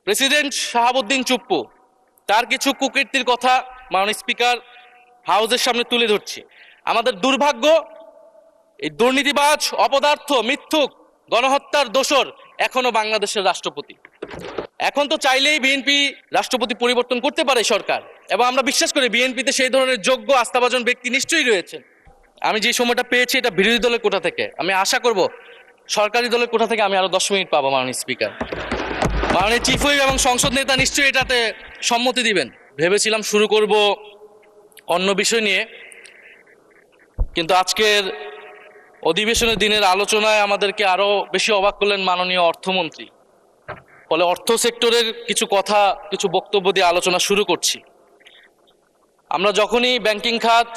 President Shahabuddin Chuppu তার কিছু কুকীর্তির কথা মাননীয় স্পিকার হাউসের সামনে তুলে ধরছি। আমাদের দুর্ভাগ্য, এই দুর্নীতিবাজ, অপদার্থ, মিথ্যুক, গণহত্যার দোসর এখনো বাংলাদেশের রাষ্ট্রপতি। এখন তো চাইলেই বিএনপি রাষ্ট্রপতি পরিবর্তন করতে পারে সরকার, এবং আমরা বিশ্বাস করি বিএনপিতে সেই ধরনের যোগ্য আস্থাভাজন ব্যক্তি নিশ্চয়ই রয়েছেন। আমি যে সময়টা পেয়েছি এটা বিরোধী দলের কোটা থেকে, আমি আশা করব সরকারি দলের কোটা থেকে আমি আরো 10 মিনিট পাবো। মাননীয় স্পিকার, মাননীয় চিফ হুইপ এবং সংসদ নেতা নিশ্চয়ই এটাতে সম্মতি দিবেন। ভেবেছিলাম শুরু করব অন্য বিষয় নিয়ে, কিন্তু আজকের অধিবেশনের দিনের আলোচনায় আমাদেরকে আরো বেশি অবাক করলেন মাননীয় অর্থমন্ত্রী। ফলে অর্থ সেক্টরের কিছু কথা, কিছু বক্তব্য দিয়ে আলোচনা শুরু করছি। আমরা যখনই ব্যাংকিং খাত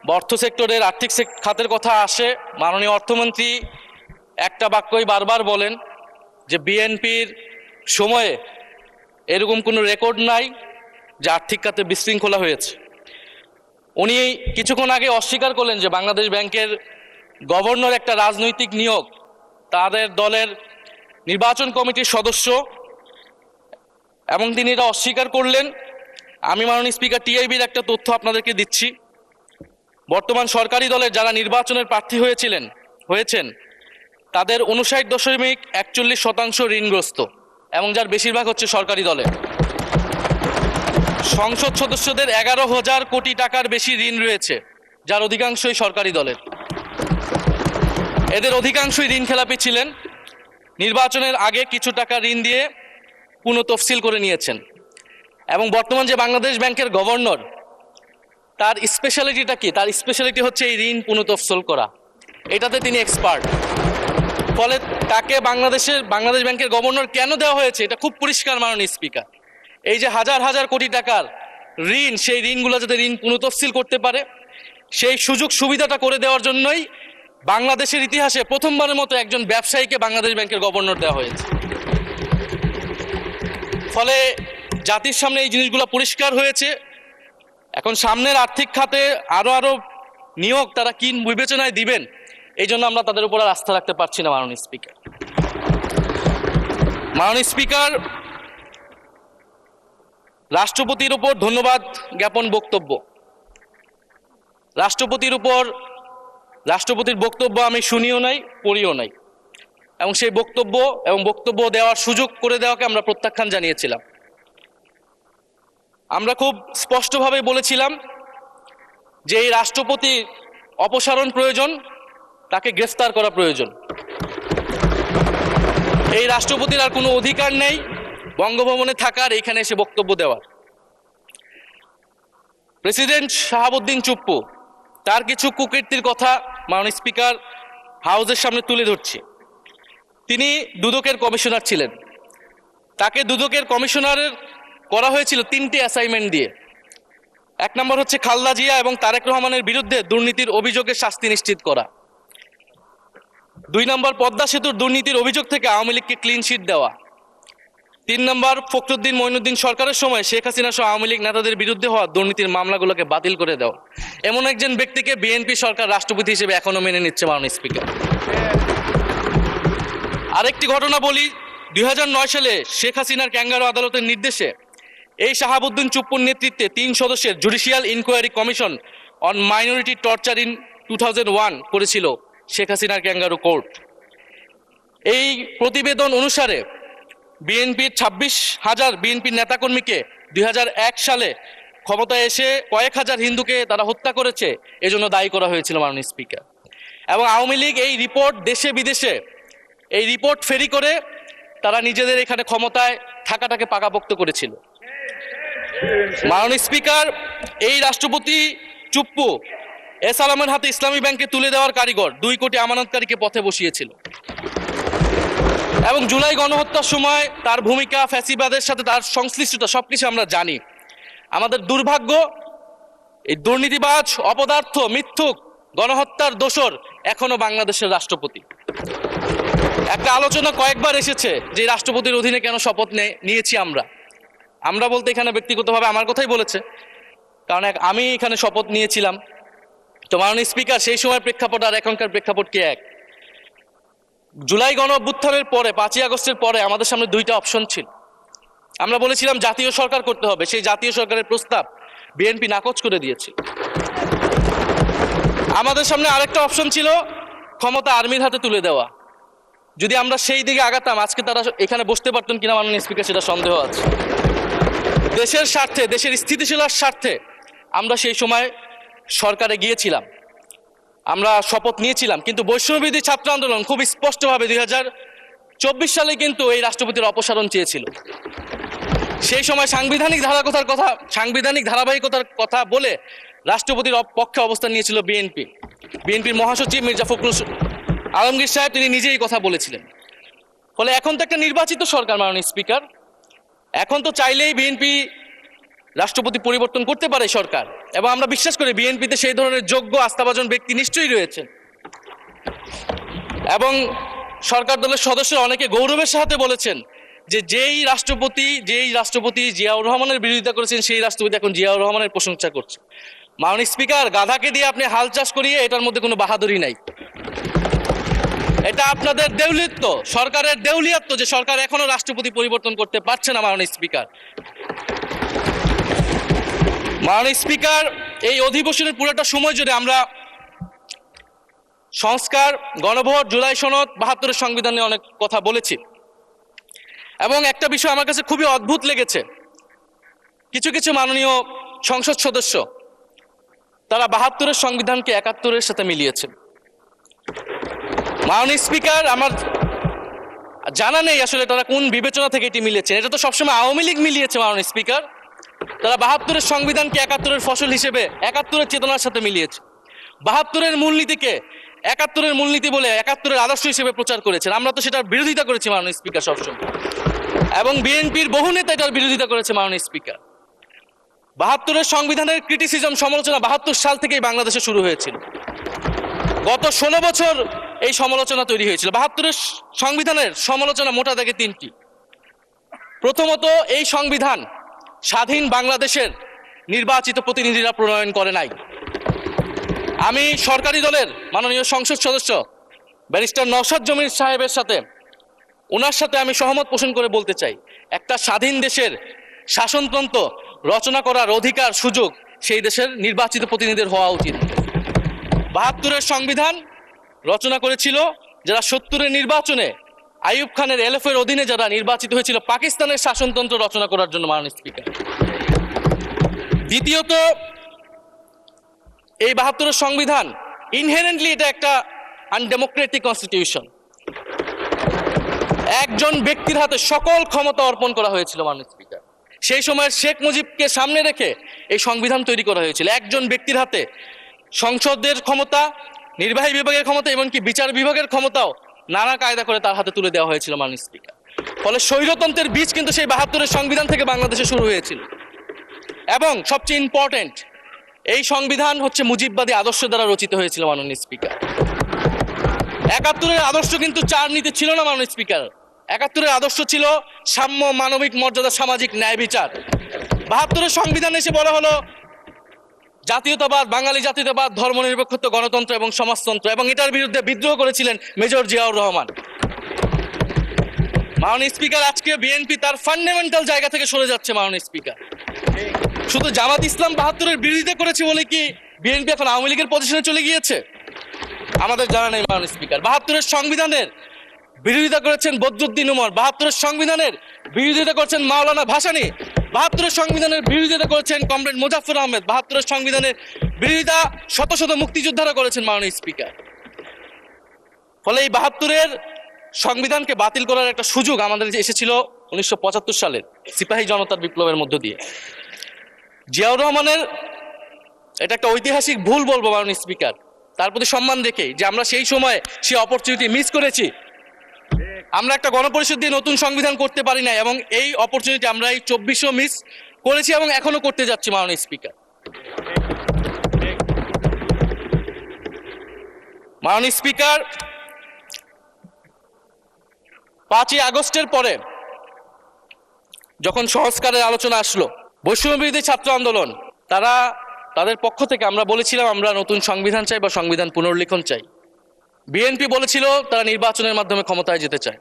বা অর্থ সেক্টরের আর্থিক খাতের কথা আসে, মাননীয় অর্থমন্ত্রী একটা বাক্যই বারবার বলেন যে বিএনপির সময়ে এরকম কোনো রেকর্ড নাই যে আর্থিক খাতে বিশৃঙ্খলা হয়েছে। উনি কিছুক্ষণ আগে অস্বীকার করলেন যে বাংলাদেশ ব্যাংকের গভর্নর একটা রাজনৈতিক নিয়োগ, তাদের দলের নির্বাচন কমিটির সদস্য, এবং তিনি এটা অস্বীকার করলেন। আমি মাননীয় স্পিকার টিআইবির একটা তথ্য আপনাদেরকে দিচ্ছি। বর্তমান সরকারি দলের যারা নির্বাচনের প্রার্থী হয়েছেন তাদের 59.41% ঋণগ্রস্ত, এবং যার বেশিরভাগ হচ্ছে সরকারি দলের। সংসদ সদস্যদের 11,000 কোটি টাকার বেশি ঋণ রয়েছে, যার অধিকাংশই সরকারি দলের। এদের অধিকাংশই ঋণ খেলাপি ছিলেন, নির্বাচনের আগে কিছু টাকা ঋণ দিয়ে পুনঃতফসিল করে নিয়েছেন। এবং বর্তমান যে বাংলাদেশ ব্যাংকের গভর্নর, তার স্পেশালিটিটা কি? তার স্পেশালিটি হচ্ছে এই ঋণ পুনঃতফসিল করা, এটাতে তিনি এক্সপার্ট। ফলে তাকে বাংলাদেশ ব্যাংকের গভর্নর কেন দেওয়া হয়েছে এটা খুব পরিষ্কার মাননীয় স্পিকার। এই যে হাজার হাজার কোটি টাকার ঋণ, সেই ঋণগুলো যাতে ঋণ পুনঃতফসিল করতে পারে সেই সুযোগ সুবিধাটা করে দেওয়ার জন্যই বাংলাদেশের ইতিহাসে প্রথমবারের মতো একজন ব্যবসায়ীকে বাংলাদেশ ব্যাংকের গভর্নর দেওয়া হয়েছে। ফলে জাতির সামনে এই জিনিসগুলো পরিষ্কার হয়েছে। এখন সামনের আর্থিক খাতে আরো নিয়োগ তারা কি বিবেচনায় দিবেন, এই জন্য আমরা তাদের উপর আর আস্থা রাখতে পারছি না। মাননীয় স্পিকার, রাষ্ট্রপতির উপর ধন্যবাদ জ্ঞাপন বক্তব্য। রাষ্ট্রপতির বক্তব্য আমি শুনিও নাই, পড়িও নাই, এবং সেই বক্তব্য দেওয়ার সুযোগ করে দেওয়াকে আমরা প্রত্যাখ্যান জানিয়েছিলাম। আমরা খুব স্পষ্টভাবে বলেছিলাম যে এই রাষ্ট্রপতির অপসারণ প্রয়োজন, তাকে গ্রেফতার করা প্রয়োজন। এই রাষ্ট্রপতির আর কোনো অধিকার নেই বঙ্গভবনে থাকার, এইখানে এসে বক্তব্য দেওয়ার। প্রেসিডেন্ট শাহাবুদ্দিন চুপ্পু তার কিছু কুকীর্তির কথা মাননীয় স্পিকার হাউসের সামনে তুলে ধরছি। তিনি দুদকের কমিশনার ছিলেন। তাকে দুদকের কমিশনারের করা হয়েছিল 3টে অ্যাসাইনমেন্ট দিয়ে। 1 নম্বর হচ্ছে খালেদা জিয়া এবং তারেক রহমানের বিরুদ্ধে দুর্নীতির অভিযোগের শাস্তি নিশ্চিত করা। 2 নম্বর পদ্মা সেতুর দুর্নীতির অভিযোগ থেকে আওয়ামী লীগকে ক্লিন শিট দেওয়া। 3 নম্বর ফখরুদ্দিন মঈনুদ্দিন সরকারের সময় শেখ হাসিনা সহ আওয়ামী লীগ নেতাদের বিরুদ্ধে হওয়া দুর্নীতির মামলাগুলোকে বাতিল করে দেওয়া। এমন একজন ব্যক্তিকে বিএনপি সরকার রাষ্ট্রপতি হিসেবে এখনো মেনে নিচ্ছে মাননীয় স্পিকার। আরেকটি ঘটনা বলি, 2009 সালে শেখ হাসিনার ক্যাঙ্গারু আদালতের নির্দেশে এই শাহাবুদ্দিন চুপ্পুর নেতৃত্বে 3 সদস্যের judicial inquiry commission on minority torture in 2001 করেছিল শেখ হাসিনার ক্যাঙ্গারু কোর্ট। এই প্রতিবেদন অনুসারে বিএনপির 26,000 বিএনপির নেতাকর্মীকে 2001 সালে ক্ষমতায় এসে কয়েক হাজার হিন্দুকে তারা হত্যা করেছে, এজন্য দায়ী করা হয়েছিল মাননীয় স্পিকার। এবং আওয়ামী লীগ এই রিপোর্ট দেশে বিদেশে এই রিপোর্ট ফেরি করে তারা নিজেদের এখানে ক্ষমতায় থাকাটাকে পাকাপোক্ত করেছিল। মাননীয় স্পিকার, এই রাষ্ট্রপতি চুপ্পু এস আলমের হাতে ইসলামী ব্যাংকে তুলে দেওয়ার কারিগর, 2 কোটি আমানতকারীকে পথে বসিয়েছিল। এবং জুলাই গণহত্যার সময় তার ভূমিকা, ফ্যাসিবাদের সাথে তার সংশ্লিষ্টতা সবকিছু আমরা জানি। আমাদের দুর্ভাগ্য, এই দুর্নীতিবাজ, অপদার্থ, মিথ্যুক, গণহত্যার দোসর এখনো বাংলাদেশের রাষ্ট্রপতি। একটা আলোচনা কয়েকবার এসেছে যে রাষ্ট্রপতির অধীনে কেন শপথ নিয়েছি আমরা বলতে এখানে ব্যক্তিগতভাবে আমার কথাই বলেছে, কারণ আমি এখানে শপথ নিয়েছিলাম। তো মাননীয় স্পিকার, সেই সময় প্রেক্ষাপট আর এখনকার প্রেক্ষাপট কি এক? জুলাই গণ অভ্যুত্থানের পরে, 5ই আগস্টের পরে আমাদের সামনে 2টা অপশন ছিল। আমরা বলেছিলাম জাতীয় সরকার করতে হবে, সেই জাতীয় সরকারের প্রস্তাব বিএনপি নাকচ করে দিয়েছে। আমাদের সামনে আরেকটা অপশন ছিল ক্ষমতা আর্মির হাতে তুলে দেওয়া। যদি আমরা সেই দিকে আগাতাম আজকে তারা এখানে বসতে পারতেন কিনা মাননীয় স্পিকার সেটা সন্দেহ আছে। দেশের স্বার্থে, দেশের স্থিতিশীলতার স্বার্থে আমরা সেই সময় সরকারে গিয়েছিলাম, আমরা শপথ নিয়েছিলাম, কিন্তু বৈষম্যবিরোধী ছাত্র আন্দোলন খুব স্পষ্টভাবে 2024 সালে কিন্তু এই রাষ্ট্রপতির অপসারণ চেয়েছিল। সেই সময় সাংবিধানিক ধারাবাহিকতার কথা বলে রাষ্ট্রপতির পক্ষে অবস্থান নিয়েছিল বিএনপির মহাসচিব মির্জা ফখরুল আলমগীর সাহেব, তিনি নিজেই কথা বলেছিলেন। ফলে এখন তো একটা নির্বাচিত সরকার মাননীয় স্পিকার, এখন তো চাইলেই বিএনপি রাষ্ট্রপতি পরিবর্তন করতে পারে সরকার, এবং আমরা বিশ্বাস করি বিএনপিতে সেই ধরনের যোগ্য আস্থাভাজন ব্যক্তি নিশ্চয়ই রয়েছেন। এবং সরকার দলের সদস্যরা অনেকে গৌরবের সাথে বলেছেন যে যেই রাষ্ট্রপতি জিয়াউর রহমানের বিরোধিতা করেছেন সেই রাষ্ট্রপতি এখন জিয়াউর রহমানের প্রশংসা করছে। মাননীয় স্পিকার, গাধাকে দিয়ে আপনি হাল চাষ করিয়ে এটার মধ্যে কোনো বাহাদুরি নাই, এটা আপনাদের দেউলিত্ব, সরকারের দেউলিয়াত্ব যে সরকার এখনো রাষ্ট্রপতি পরিবর্তন করতে পারছে না। মাননীয় স্পিকার, এই অধিবেশনের পুরোটা সময় জুড়ে আমরা সংস্কার, গণভোট, জুলাই সনদ, 72-এর সংবিধান নিয়ে অনেক কথা বলেছি। এবং একটা বিষয় আমার কাছে খুবই অদ্ভুত লেগেছে, কিছু মাননীয় সংসদ সদস্য তারা 72-এর সংবিধানকে 71-এর সাথে মিলিয়েছেন। মাননীয় স্পিকার, আমার জানা নেই আসলে তারা কোন বিবেচনা থেকে এটি মিলিয়েছেন। এটা তো সবসময় আওয়ামী লীগ মিলিয়েছে মাননীয় স্পিকার। তারা 72-এর সংবিধানকে 71-এর ফসল হিসেবে 71-এর চেতনার সাথে মিলিয়েছে। 72-এর মূলনীতিকে 71-এর মূলনীতি বলে 71-এর আদর্শ হিসেবে প্রচার করেছেন। আমরা তো সেটার বিরোধিতা করেছি মাননীয় স্পিকার সবসময়, এবং বিএনপির বহু নেতা এটার বিরোধিতা করেছে মাননীয় স্পিকার। 72-এর সংবিধানের ক্রিটিসিজম, সমালোচনা 72 সাল থেকেই বাংলাদেশে শুরু হয়েছিল। গত 16 বছর এই সমালোচনা তৈরি হয়েছিল। 72-এর সংবিধানের সমালোচনা মোটা দাগে 3টি। প্রথমত, এই সংবিধান স্বাধীন বাংলাদেশের নির্বাচিত প্রতিনিধিরা প্রণয়ন করে নাই। আমি সরকারি দলের মাননীয় সংসদ সদস্য ব্যারিস্টার নওশাদ জমির সাহেবের সাথে, ওনার সাথে আমি সহমত পোষণ করে বলতে চাই, একটা স্বাধীন দেশের শাসনতন্ত্র রচনা করার অধিকার, সুযোগ সেই দেশের নির্বাচিত প্রতিনিধিদের হওয়া উচিত। 72-এর সংবিধান রচনা করেছিল যারা 70-এর নির্বাচনে আইয়ুব খানের এলএফের অধীনে যারা নির্বাচিত হয়েছিল পাকিস্তানের শাসনতন্ত্র রচনা করার জন্য মাননীয় স্পিকার। দ্বিতীয়ত, এই 72-এর সংবিধান ইনহেরেন্টলি এটা একটা আনডেমোক্রেটিক কনস্টিটিউশন। একজন ব্যক্তির হাতে সকল ক্ষমতা অর্পণ করা হয়েছিল মাননীয় স্পিকার। সেই সময় শেখ মুজিবকে সামনে রেখে এই সংবিধান তৈরি করা হয়েছিল। একজন ব্যক্তির হাতে সংসদের ক্ষমতা, নির্বাহী বিভাগের ক্ষমতা, এমনকি বিচার বিভাগের ক্ষমতাও নানা কায়দা করে তার হাতে তুলে দেওয়া হয়েছিল মাননীয় স্পিকার। ফলে স্বৈরতন্ত্রের বীজ কিন্তু সেই 72-এর সংবিধান থেকে বাংলাদেশে শুরু হয়েছিল। এবং সবচেয়ে ইম্পর্টেন্ট, এই সংবিধান হচ্ছে মুজিববাদী আদর্শ দ্বারা রচিত হয়েছিল মাননীয় স্পিকার। 71-এর আদর্শ কিন্তু চার নীতি ছিল না মাননীয় স্পিকার। 71-এর আদর্শ ছিল সাম্য, মানবিক মর্যাদা, সামাজিক ন্যায় বিচার। 72-এর সংবিধানে এসে বলা হলো জাতীয়তাবাদ, বাঙালি জাতীয়তাবাদ, ধর্মনিরপেক্ষত্ব, গণতন্ত্র এবং সমাজতন্ত্র, এবং এটার বিরুদ্ধে বিদ্রোহ করেছিলেন মেজর জিয়াউর রহমান। মাননীয় স্পিকার, আজকে বিএনপি তার ফান্ডামেন্টাল জায়গা থেকে সরে যাচ্ছে মাননীয় স্পিকার। শুধু জামাত ইসলাম 72-এর বিরোধিতা করেছে বলে কি বিএনপি এখন আওয়ামী লীগের পজিশনে চলে গিয়েছে? আমাদের জানা নেই মাননীয় স্পিকার। 72-এর সংবিধানের বিরোধিতা করেছেন বদরুদ্দিন উমর, 72-এর সংবিধানের বিরোধিতা করেছেন মাওলানা ভাসানী, 72-এর সংবিধানের বিরোধিতা করেছেন কমরেড মুজাফফর আহমেদ, 72-এর সংবিধানের বিরোধিতা শত শত মুক্তিযোদ্ধারা করেছেন মাননীয় স্পিকার। ফলে এই 72-এর সংবিধানকে বাতিল করার একটা সুযোগ আমাদের এসেছিল 1975 সালের সিপাহী জনতার বিপ্লবের মধ্য দিয়ে। জিয়াউর রহমানের এটা একটা ঐতিহাসিক ভুল বলবো মাননীয় স্পিকার, তার প্রতি সম্মান রেখে, যে আমরা সেই সময় সেই অপরচুনিটি মিস করেছি। আমরা একটা গণপরিষদ দিয়ে নতুন সংবিধান করতে পারি না, এবং এই অপরচুনিটি আমরা এই 2400 মিস করেছি এবং এখনো করতে যাচ্ছি মাননীয় স্পিকার। মাননীয় স্পিকার, 5ই আগস্টের পরে যখন সংস্কারের আলোচনা আসলো, বৈষম্যবিরোধী ছাত্র আন্দোলন তাদের পক্ষ থেকে আমরা বলেছিলাম আমরা নতুন সংবিধান চাই বা সংবিধান পুনর্লিখন চাই। বিএনপি বলেছিল তারা নির্বাচনের মাধ্যমে ক্ষমতায় যেতে চায়।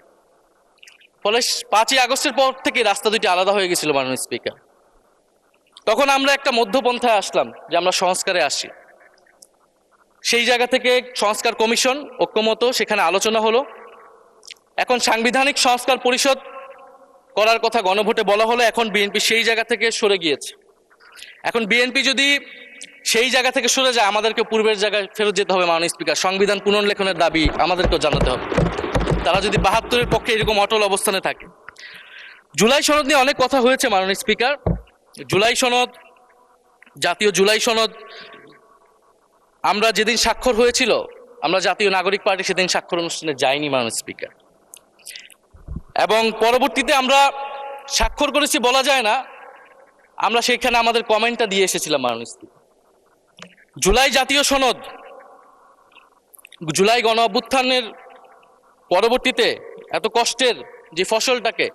ফলে 5ই আগস্টের পর থেকে রাস্তা দুটি আলাদা হয়ে গেছিল মাননীয় স্পিকার। তখন আমরা একটা মধ্যপন্থায় আসলাম যে আমরা সংস্কারে আসি। সেই জায়গা থেকে সংস্কার কমিশন ঐক্যমত, সেখানে আলোচনা হলো। এখন সাংবিধানিক সংস্কার পরিষদ করার কথা গণভোটে বলা হলো, এখন বিএনপি সেই জায়গা থেকে সরে গিয়েছে। এখন বিএনপি যদি সেই জায়গা থেকে সরে যায়, আমাদেরকে পূর্বের জায়গায় ফেরত যেতে হবে মাননীয় স্পিকার। সংবিধান পুনর্লেখনের দাবি আমাদেরকেও জানাতে হবে, তারা যদি 72-এর পক্ষে এরকম অটল অবস্থানে থাকে। জুলাই সনদ নিয়ে অনেক কথা হয়েছে মাননীয় স্পিকার। জুলাই সনদ, জাতীয় জুলাই সনদ, আমরা যেদিন স্বাক্ষর হয়েছিল, আমরা জাতীয় নাগরিক পার্টি সেদিন স্বাক্ষর অনুষ্ঠানে যাইনি মাননীয় স্পিকার, এবং পরবর্তীতে আমরা স্বাক্ষর করেছি বলা যায় না, আমরা সেখানে আমাদের কমেন্টটা দিয়ে এসেছিলাম মাননীয় স্পিকার। জুলাই জাতীয় সনদ, জুলাই গণ অভ্যুত্থানের পরবর্তীতে এত কষ্টের যে ফসলটাকে,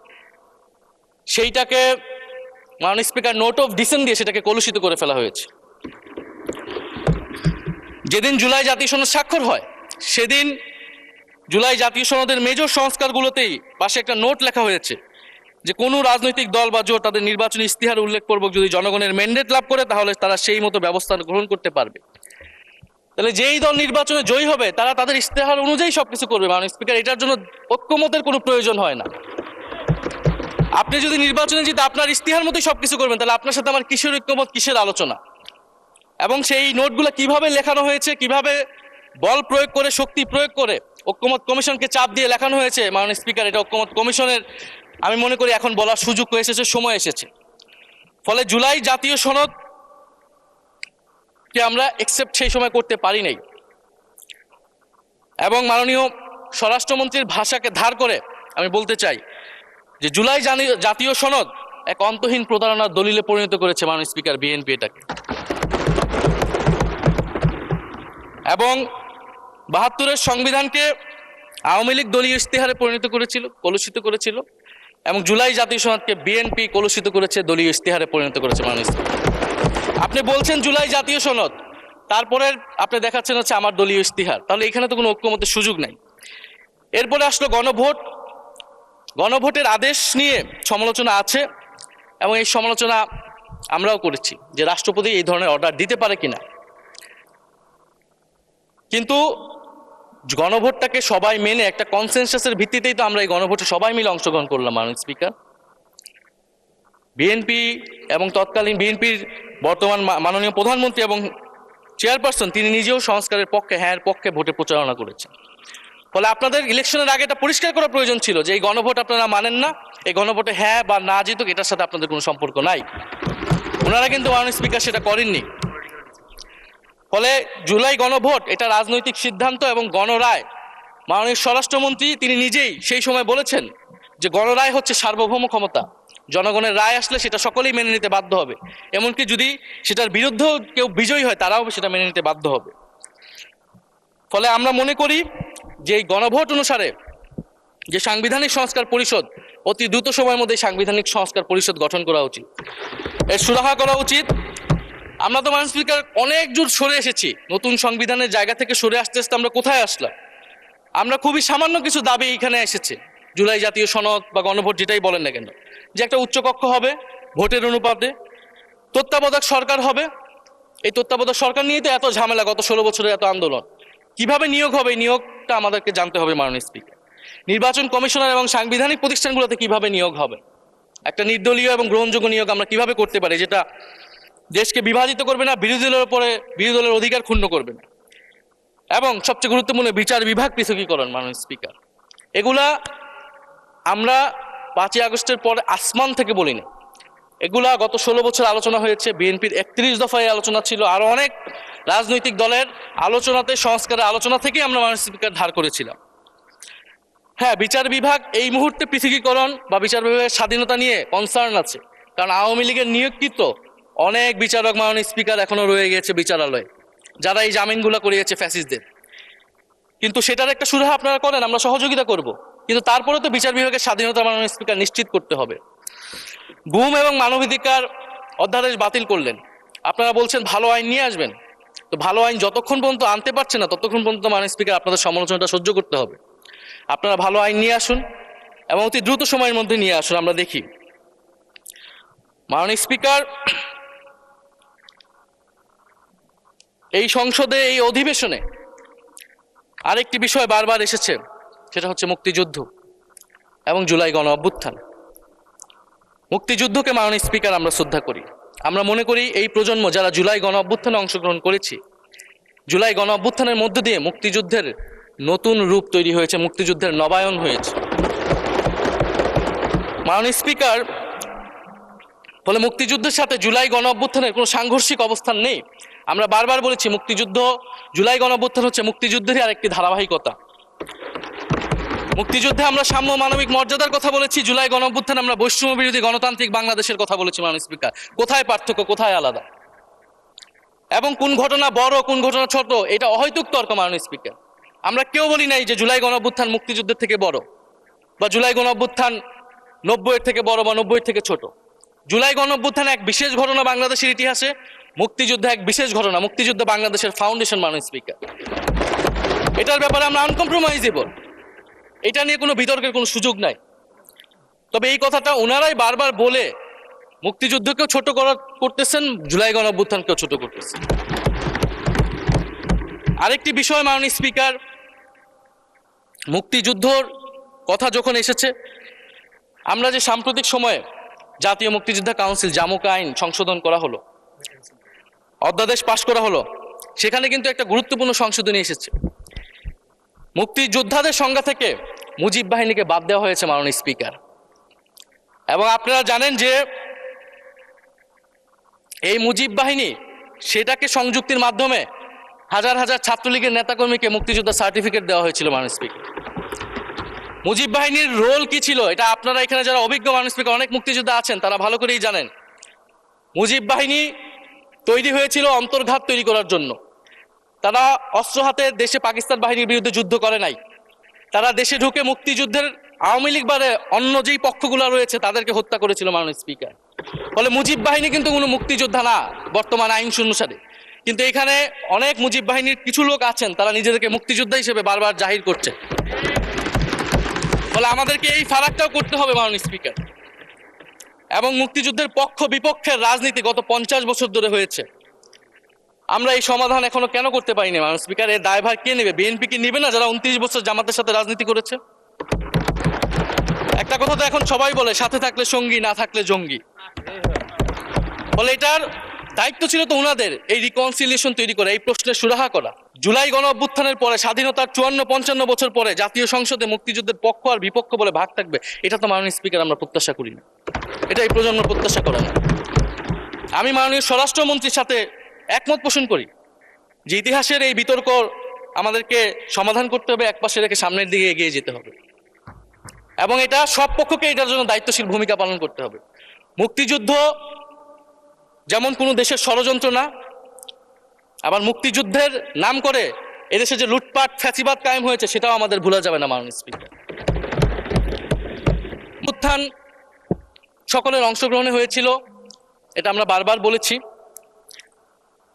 সেইটাকে মাননীয় স্পিকার নোট অফ ডিসেন্ট দিয়ে সেটাকে কলুষিত করে ফেলা হয়েছে। যেদিন জুলাই জাতীয় সনদ স্বাক্ষর হয়, সেদিন জুলাই জাতীয় সনদের মেজর সংস্কারগুলোতেই পাশে একটা নোট লেখা হয়েছে যে কোনো রাজনৈতিক দল বা জোট তাদের নির্বাচনী ইস্তিহার উল্লেখপূর্বক যদি জনগণের ম্যান্ডেট লাভ করে, তাহলে তারা সেই মতো ব্যবস্থা গ্রহণ করতে পারবে। তাহলে যেই দল নির্বাচনে জয়ী হবে, তারা তাদের ইস্তেহার অনুযায়ী সবকিছু করবে মাননীয় স্পিকার। এটার জন্য ঐক্যমতের কোনো প্রয়োজন হয় না। আপনি যদি নির্বাচনে জিতে আপনার ইস্তিহার মতোই সবকিছু করবেন, তাহলে আপনার সাথে আমার কিসের ঐক্যমত, কিসের আলোচনা? এবং সেই নোটগুলো কিভাবে লেখানো হয়েছে, কিভাবে বল প্রয়োগ করে, শক্তি প্রয়োগ করে ঐক্যমত কমিশনকে চাপ দিয়ে লেখানো হয়েছে মাননীয় স্পিকার, এটা ঐক্যমত কমিশনের আমি মনে করি এখন বলার সুযোগ এসেছে, সময় এসেছে। ফলে জুলাই জাতীয় সনদ কে আমরা একসেপ্ট সেই সময় করতে পারি নাই, এবং মাননীয় স্বরাষ্ট্রমন্ত্রীর ভাষাকে ধার করে আমি বলতে চাই যে জুলাই জাতীয় সনদ এক অন্তহীন প্রতারণার দলিলে পরিণত করেছে মাননীয় স্পিকার বিএনপি এটাকে। এবং 72-এর সংবিধানকে আওয়ামী লীগ দলীয় ইস্তেহারে পরিণত করেছিল, কলুষিত করেছিল, এবং জুলাই জাতীয় সনদকে বিএনপি কলুষিত করেছে, দলীয় ইস্তেহারে পরিণত করেছে মাননীয় স্পিকার। আপনি বলছেন জুলাই জাতীয় সনদ, তারপরে আপনি দেখাচ্ছেন হচ্ছে আমার দলীয় ইস্তিহার, তাহলে এখানে তো কোনো ঐক্যমতের সুযোগ নাই। এরপরে আসলো গণভোট। গণভোটের আদেশ নিয়ে সমালোচনা আছে, এবং এই সমালোচনা আমরাও করেছি যে রাষ্ট্রপতি এই ধরনের অর্ডার দিতে পারে কিনা। কিন্তু গণভোটটাকে সবাই মেনে একটা কনসেনসাসের ভিত্তিতেই তো আমরা এই গণভোটে সবাই মিলে অংশগ্রহণ করলাম মাননীয় স্পিকার। বিএনপি এবং তৎকালীন বিএনপির বর্তমান মাননীয় প্রধানমন্ত্রী এবং চেয়ারপারসন, তিনি নিজেও সংস্কারের পক্ষে, হ্যাঁ পক্ষে ভোটে প্রচারণা করেছেন। ফলে আপনাদের ইলেকশনের আগে এটা পরিষ্কার করা প্রয়োজন ছিল যে এই গণভোট আপনারা মানেন না, এই গণভোটে হ্যাঁ বা না জিতুক এটার সাথে আপনাদের কোনো সম্পর্ক নাই। ওনারা কিন্তু মাননীয় স্পিকার সেটা করেননি। ফলে জুলাই গণভোট এটা রাজনৈতিক সিদ্ধান্ত এবং গণরায়। মাননীয় স্বরাষ্ট্রমন্ত্রী তিনি নিজেই সেই সময় বলেছেন যে গণরায় হচ্ছে সার্বভৌম ক্ষমতা, জনগণের রায় আসলে সেটা সকলেই মেনে নিতে বাধ্য হবে, এমনকি যদি সেটার বিরুদ্ধেও কেউ বিজয়ী হয় তারাও সেটা মেনে নিতে বাধ্য হবে। ফলে আমরা মনে করি যে এই গণভোট অনুসারে যে সাংবিধানিক সংস্কার পরিষদ, অতি দ্রুত সময়ের মধ্যে সাংবিধানিক সংস্কার পরিষদ গঠন করা উচিত, এর সুরাহা করা উচিত। আমরা তো মাননীয় স্পিকার অনেক দূর সরে এসেছি, নতুন সংবিধানের জায়গা থেকে সরে আস্তে আস্তে আমরা কোথায় আসলাম? আমরা খুবই সামান্য কিছু দাবি এখানে এসেছে, জুলাই জাতীয় সনদ বা গণভোট যেটাই বলেন না কেন, যে একটা উচ্চকক্ষ হবে ভোটের অনুপাতে, তত্ত্বাবধায়ক সরকার হবে। এই তত্ত্বাবধায়ক সরকার নিয়েই তো এত ঝামেলা, গত 16 বছরের এত আন্দোলন। কিভাবে নিয়োগ হবে, এই নিয়োগটা আমাদেরকে জানতে হবে মাননীয় স্পিকার। নির্বাচন কমিশনার এবং সাংবিধানিক প্রতিষ্ঠানগুলোতে কিভাবে নিয়োগ হবে, একটা নির্দলীয় এবং গ্রহণযোগ্য নিয়োগ আমরা কিভাবে করতে পারি, যেটা দেশকে বিভাজিত করবে না, বিরোধী দলের উপরে বিরোধী দলের অধিকার ক্ষুণ্ণ করবে না, এবং সবচেয়ে গুরুত্বপূর্ণ বিচার বিভাগ পৃথকীকরণ মাননীয় স্পিকার। এগুলা আমরা 5ই আগস্টের পরে আসমান থেকে বলিনি, এগুলা গত 16 বছর আলোচনা হয়েছে। বিএনপির 31 দফায় আলোচনা ছিল, আরো অনেক রাজনৈতিক দলের আলোচনাতে, সংস্কারের আলোচনা থেকেই আমরা মাননীয় স্পিকার ধার করেছিলাম। হ্যাঁ, বিচার বিভাগ এই মুহূর্তে পৃথকীকরণ বা বিচার বিভাগের স্বাধীনতা নিয়ে কনসার্ন আছে, কারণ আওয়ামী লীগের নিয়োগকৃত অনেক বিচারক মাননীয় স্পিকার এখনো রয়ে গেছে বিচারালয়ে, যারা এই জামিনগুলো করিয়েছে ফ্যাসিস্টদের। কিন্তু সেটার একটা সুরাহা আপনারা করেন, আমরা সহযোগিতা করব, কিন্তু তারপরে তো বিচার বিভাগের স্বাধীনতা মাননীয় স্পিকার নিশ্চিত করতে হবে। গুম এবং মানবাধিকার অধ্যাদেশ বাতিল করলেন, আপনারা বলছেন ভালো আইন নিয়ে আসবেন, তো ভালো আইন যতক্ষণ পর্যন্ত আনতে পারছে না ততক্ষণ পর্যন্ত মাননীয় স্পিকার আপনাদের সমালোচনাটা সহ্য করতে হবে। আপনারা ভালো আইন নিয়ে আসুন এবং অতি দ্রুত সময়ের মধ্যে নিয়ে আসুন। আমরা দেখি মাননীয় স্পিকার, এই সংসদে এই অধিবেশনে আরেকটি বিষয় বারবার এসেছে, সেটা হচ্ছে মুক্তিযুদ্ধ এবং জুলাই গণ অভ্যুত্থান। মুক্তিযুদ্ধকে মাননীয় স্পিকার আমরা শ্রদ্ধা করি। আমরা মনে করি এই প্রজন্ম যারা জুলাই গণ অভ্যুত্থানে অংশগ্রহণ করেছি, জুলাই গণ অভ্যুত্থানের মধ্য দিয়ে মুক্তিযুদ্ধের নতুন রূপ তৈরি হয়েছে, মুক্তিযুদ্ধের নবায়ন হয়েছে। মাননীয় স্পিকার, ফলে মুক্তিযুদ্ধের সাথে জুলাই গণ অভ্যুত্থানের কোনো সাংঘর্ষিক অবস্থান নেই। আমরা বারবার বলেছি মুক্তিযুদ্ধ, জুলাই গণ অভ্যুত্থান হচ্ছে মুক্তিযুদ্ধেরই আরেকটি ধারাবাহিকতা। মুক্তিযুদ্ধে আমরা সাম্য মানবিক মর্যাদার কথা বলেছি, জুলাই গণ অভ্যুত্থানে আমরা বৈষম্য বিরোধী গণতান্ত্রিক বাংলাদেশের কথা বলেছি। মাননীয় স্পিকার, কোথায় পার্থক্য, কোথায় আলাদা, এবং কোন ঘটনা বড় কোন ঘটনা ছোট, এটা অহৈতুক তর্ক। মাননীয় স্পিকার, আমরা কেউ বলি নাই যে জুলাই গণ অভ্যুত্থান মুক্তিযুদ্ধের থেকে বড়, বা জুলাই গণ অভ্যুত্থান 90-এর থেকে বড় বা 90-এর থেকে ছোট। জুলাই গণ অভ্যুত্থান এক বিশেষ ঘটনা বাংলাদেশের ইতিহাসে, মুক্তিযুদ্ধ এক বিশেষ ঘটনা, মুক্তিযুদ্ধ বাংলাদেশের ফাউন্ডেশন। মাননীয় স্পিকার, এটার ব্যাপারে আমরা আনকম্প্রোমাইজেবল, এটা নিয়ে কোনো বিতর্কের কোনো সুযোগ নাই। তবে এই কথাটা ওনারাই বারবার বলে মুক্তিযুদ্ধকেও ছোট করতেছেন, জুলাই গণ অভ্যুত্থানকেও ছোট করতেছেন। আরেকটি বিষয় মাননীয় স্পিকার, মুক্তিযুদ্ধর কথা যখন এসেছে, আমরা যে সাম্প্রতিক সময়ে জাতীয় মুক্তিযোদ্ধা কাউন্সিল জামুকা আইন সংশোধন করা হলো, অধ্যাদেশ পাশ করা হলো, সেখানে কিন্তু একটা গুরুত্বপূর্ণ সংশোধনী এসেছে। মুক্তিযোদ্ধাদের সংজ্ঞা থেকে মুজিব বাহিনীকে বাদ দেওয়া হয়েছে। মাননীয় স্পিকার, এবং আপনারা জানেন যে এই মুজিব বাহিনী, সেটাকে সংযুক্তির মাধ্যমে হাজার হাজার ছাত্রলীগের নেতাকর্মীকে মুক্তিযোদ্ধা সার্টিফিকেট দেওয়া হয়েছিল। মাননীয় স্পিকার, মুজিব বাহিনীর রোল কি ছিল, এটা আপনারা এখানে যারা অভিজ্ঞ মাননীয় স্পিকার অনেক মুক্তিযোদ্ধা আছেন, তারা ভালো করেই জানেন। মুজিব বাহিনী তৈরি হয়েছিল অন্তর্ঘাত তৈরি করার জন্য। তারা অস্ত্র হাতে দেশে পাকিস্তান বাহিনীর বিরুদ্ধে যুদ্ধ করে নাই। তারা দেশে ঢুকে মুক্তিযুদ্ধের আওয়ামী লীগ বাদে অন্য যেই পক্ষগুলো রয়েছে তাদেরকে হত্যা করেছিল। মাননীয় স্পিকার, ফলে মুজিব বাহিনী কিন্তু কোনো মুক্তিযোদ্ধা না বর্তমান আইন অনুসারে। কিন্তু এখানে অনেক মুজিব বাহিনীর কিছু লোক আছেন, তারা নিজেদেরকে মুক্তিযোদ্ধা হিসেবে বারবার জাহির করছে। ফলে আমাদেরকে এই ফারাকটাও করতে হবে মাননীয় স্পিকার। এবং মুক্তিযুদ্ধের পক্ষ বিপক্ষের রাজনীতি গত 50 বছর ধরে হয়েছে। আমরা এই সমাধান এখনো কেন করতে পারিনি মাননীয় স্পিকার? এর দায়ভার কে নেবে? বিএনপি কি নেবে না, যারা 29 বছর জামাতের সাথে রাজনীতি করেছে? একটা কথা তো এখন সবাই বলে, সাথে থাকলে সঙ্গী, না থাকলে জঙ্গি। ফলে এটার দায়িত্ব ছিল তো উনাদের, এই রিকনসিলিয়েশন তৈরি করা, এই প্রশ্নের সুরাহা করা। জুলাই গণ অভ্যুত্থানের পরে, স্বাধীনতার 54-55 বছর পরে জাতীয় সংসদে মুক্তিযুদ্ধের পক্ষ আর বিপক্ষ বলে ভাগ থাকবে, এটা তো মাননীয় স্পিকার আমরা প্রত্যাশা করি না, এটা এই প্রজন্ম প্রত্যাশা করে না। আমি মাননীয় স্বরাষ্ট্রমন্ত্রীর সাথে একমত পোষণ করি যে ইতিহাসের এই বিতর্ক আমাদেরকে সমাধান করতে হবে, একপাশে রেখে সামনের দিকে এগিয়ে যেতে হবে, এবং এটা সব পক্ষকে এটার জন্য দায়িত্বশীল ভূমিকা পালন করতে হবে। মুক্তিযুদ্ধ যেমন কোনো দেশের ষড়যন্ত্র না, আবার মুক্তিযুদ্ধের নাম করে এদেশে যে লুটপাট ফ্যাসিবাদ কায়েম হয়েছে সেটাও আমাদের ভুলা যাবে না। মাননীয় স্পিকার, উত্থান সকলের অংশগ্রহণে হয়েছিল, এটা আমরা বারবার বলেছি।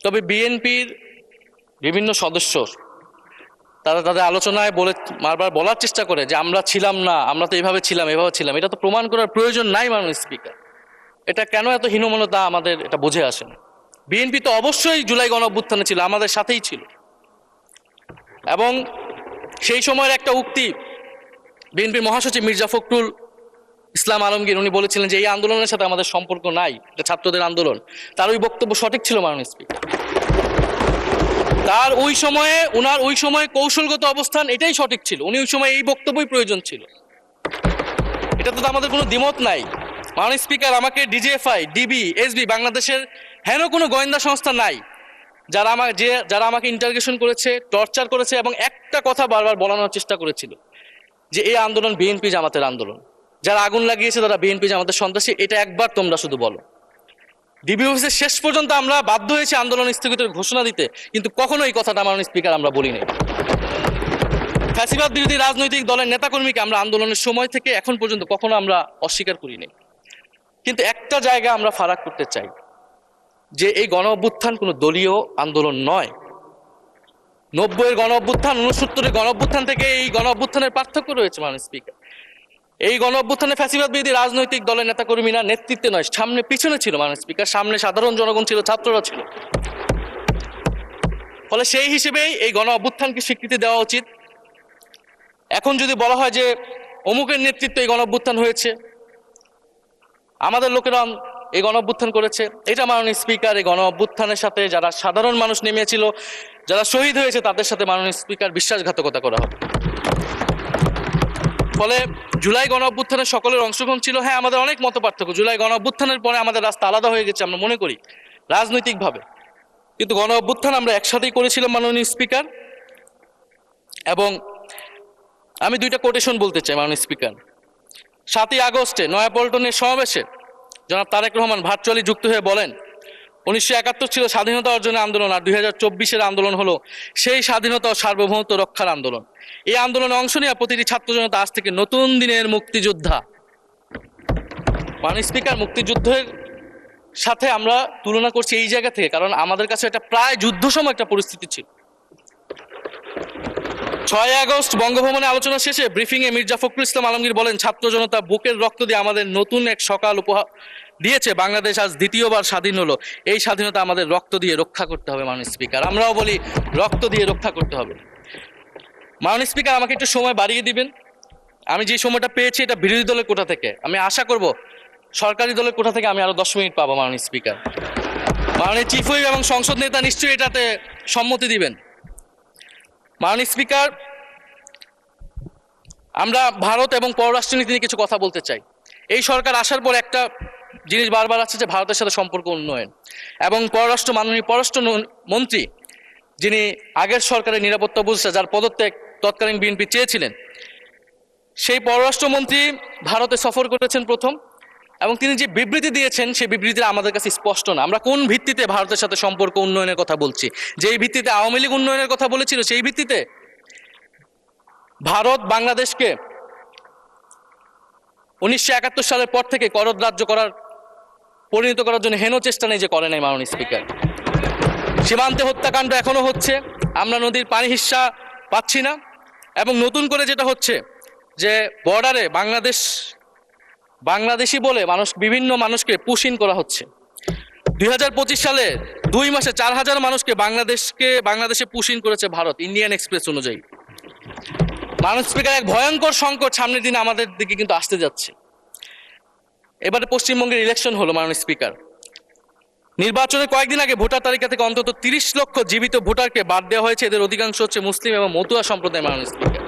তবে বিএনপির বিভিন্ন সদস্য তারা তাদের আলোচনায় বারবার বলার চেষ্টা করে যে আমরা ছিলাম না, আমরা তো এভাবে ছিলাম, এভাবে ছিলাম। এটা তো প্রমাণ করার প্রয়োজন নাই মাননীয় স্পিকার। এটা কেন এত হীনমন্যতা আমাদের এটা বুঝে আসে না। বিএনপি তো অবশ্যই জুলাই গণ অভ্যুত্থানে ছিল, আমাদের সাথেই ছিল। এবং সেই সময়ের একটা উক্তি বিএনপির মহাসচিব মির্জা ফখরুল ইসলাম আলমগীর, উনি বলেছিলেন যে এই আন্দোলনের সাথে আমাদের সম্পর্ক নাই, এটা ছাত্রদের আন্দোলন। তার ওই বক্তব্য সঠিক ছিল মাননীয় স্পিকার। তার ওনার ওই সময়ে কৌশলগত অবস্থান এটাই সঠিক ছিল, উনি ওই সময় এই বক্তব্যই প্রয়োজন ছিল। এটা তো আমাদের কোনো দ্বিমত নাই। মাননীয় স্পিকার, আমাকে ডিজিএফআই, ডিবি, এসবি, বাংলাদেশের হেন কোনো গোয়েন্দা সংস্থা নাই যারা আমাকে ইন্টারগেশন করেছে, টর্চার করেছে এবং একটা কথা বারবার বলানোর চেষ্টা করেছিল যে এই আন্দোলন বিএনপি জামাতের আন্দোলন, যারা আগুন লাগিয়েছে তারা বিএনপি জামাতের সন্ত্রাসী। এটা একবার তোমরা শুধু বলো। ডিবি অফিসের শেষ পর্যন্ত আমরা বাধ্য হয়েছি আন্দোলন স্থগিতের ঘোষণা দিতে, কিন্তু কখনো এই কথাটা মাননীয় স্পিকার আমরা বলিনি। ফ্যাসিবাদ বিরোধী রাজনৈতিক দলের নেতাকর্মীকে আমরা আন্দোলনের সময় থেকে এখন পর্যন্ত কখনো আমরা অস্বীকার করিনি। কিন্তু একটা জায়গা আমরা ফারাক করতে চাই, যে এই গণ অভ্যুত্থান কোনো দলীয় আন্দোলন নয়। 90-এর গণ অভ্যুত্থান, 69-এর গণ অভ্যুত্থান থেকে এই গণ অভ্যুত্থানের পার্থক্য রয়েছে মাননীয় স্পিকার। এই গণ অভ্যুত্থানে ফ্যাসিবাদ বিরোধী রাজনৈতিক দলের নেতাকর্মীরা নেতৃত্বে নয়, সামনে পিছনে ছিল মাননীয় স্পিকার, সামনে সাধারণ জনগণ ছিল, ছাত্ররা ছিল। ফলে সেই হিসেবেই এই গণ অভ্যুত্থানকে স্বীকৃতি দেওয়া উচিত। এখন যদি বলা হয় যে অমুকের নেতৃত্বে এই গণ অভ্যুত্থান হয়েছে, আমাদের লোকেরা এই গণ অভ্যুত্থান করেছে, এটা মাননীয় স্পিকার এই গণ অভ্যুত্থানের সাথে যারা সাধারণ মানুষ নেমেছিল, যারা শহীদ হয়েছে, তাদের সাথে মাননীয় স্পিকার বিশ্বাসঘাতকতা করা হবে। ফলে জুলাই গণ অভ্যুত্থানের সকলের অংশগ্রহণ ছিল। হ্যাঁ, আমাদের অনেক মত পার্থক্য, জুলাই গণ অভ্যুত্থানের পরে আমাদের রাস্তা আলাদা হয়ে গেছে আমরা মনে করি রাজনৈতিকভাবে, কিন্তু গণ অভ্যুত্থান আমরা একসাথেই করেছিলাম মাননীয় স্পিকার। এবং আমি দুইটা কোটেশন বলতে চাই মাননীয় স্পিকার। 7ই আগস্টে নয়াপল্টনের সমাবেশে জনাব তারেক রহমান ভার্চুয়ালি যুক্ত হয়ে বলেন, 1971 ছিল স্বাধীনতা অর্জনের আন্দোলন, আর 2024-এর আন্দোলন হলো সেই স্বাধীনতা ও সার্বভৌমত্ব রক্ষার আন্দোলন। এই আন্দোলনে অংশ নেওয়া প্রতিটি ছাত্র জনতা আজ থেকে নতুন দিনের মুক্তিযোদ্ধা। মাননীয় স্পিকার, মুক্তিযুদ্ধের সাথে আমরা তুলনা করছি এই জায়গা থেকে, কারণ আমাদের কাছে এটা প্রায় যুদ্ধ সময় একটা পরিস্থিতি ছিল। 6 আগস্ট বঙ্গভবনে আলোচনা শেষে ব্রিফিংয়ে মির্জা ফখরুল ইসলাম আলমগীর বলেন, ছাত্র জনতা বুকের রক্ত দিয়ে আমাদের নতুন এক সকাল উপহার দিয়েছে, বাংলাদেশ আজ দ্বিতীয়বার স্বাধীন হলো, এই স্বাধীনতা আমাদের রক্ত দিয়ে রক্ষা করতে হবে। মাননীয় স্পিকার, আমরাও বলি রক্ত দিয়ে রক্ষা করতে হবে। মাননীয় স্পিকার, আমাকে একটু সময় বাড়িয়ে দিবেন। আমি যে সময়টা পেয়েছি এটা বিরোধী দলের কোটা থেকে, আমি আশা করব সরকারি দলের কোটা থেকে আমি আরো 10 মিনিট পাবো। মাননীয় স্পিকার, মাননীয় চিফ হুইপ এবং সংসদ নেতা নিশ্চয়ই এটাতে সম্মতি দিবেন। মাননীয় স্পিকার, আমরা ভারত এবং পররাষ্ট্রনীতি নিয়ে কিছু কথা বলতে চাই। এই সরকার আসার পর একটা জিনিস বারবার আছে যে ভারতের সাথে সম্পর্ক উন্নয়ন, এবং মাননীয় পররাষ্ট্র মন্ত্রী যিনি আগের সরকারের নিরাপত্তা উপদেষ্টা, যার পদত্যাগ তৎকালীন বিএনপি চেয়েছিলেন, সেই পররাষ্ট্রমন্ত্রী ভারতে সফর করেছেন প্রথম, এবং তিনি যে বিবৃতি দিয়েছেন সেই বিবৃতিটা আমাদের কাছে স্পষ্ট না। আমরা কোন ভিত্তিতে ভারতের সাথে সম্পর্ক উন্নয়নের কথা বলছি? যেই ভিত্তিতে আওয়ামী লীগ উন্নয়নের কথা বলেছিল, সেই ভিত্তিতে ভারত বাংলাদেশকে 1971 সালের পর থেকে করদ রাজ্য পরিণত করার জন্য হেন চেষ্টা নেই যে করে নাই মাননীয় স্পিকার। সীমান্তে হত্যাকাণ্ড এখনো হচ্ছে, আমরা নদীর পানি হিস্সা পাচ্ছি না, এবং নতুন করে যেটা হচ্ছে যে বর্ডারে বাংলাদেশি বলে বিভিন্ন মানুষকে পুশ ইন করা হচ্ছে। 2025 সালে 2 মাসে 4000 মানুষকে বাংলাদেশে পুশ ইন করেছে ভারত, ইন্ডিয়ান এক্সপ্রেস অনুযায়ী। মাননীয় স্পিকার, এক ভয়ঙ্কর সংকট সামনের দিনে আমাদের দিকে কিন্তু আসতে যাচ্ছে। এবারে পশ্চিমবঙ্গের ইলেকশন হলো মাননীয় স্পিকার, নির্বাচনের কয়েকদিন আগে ভোটার তালিকা থেকে অন্তত 30 লক্ষ জীবিত ভোটারকে বাদ দেওয়া হয়েছে। এদের অধিকাংশ হচ্ছে মুসলিম এবং মতুয়া সম্প্রদায় মাননীয় স্পিকার।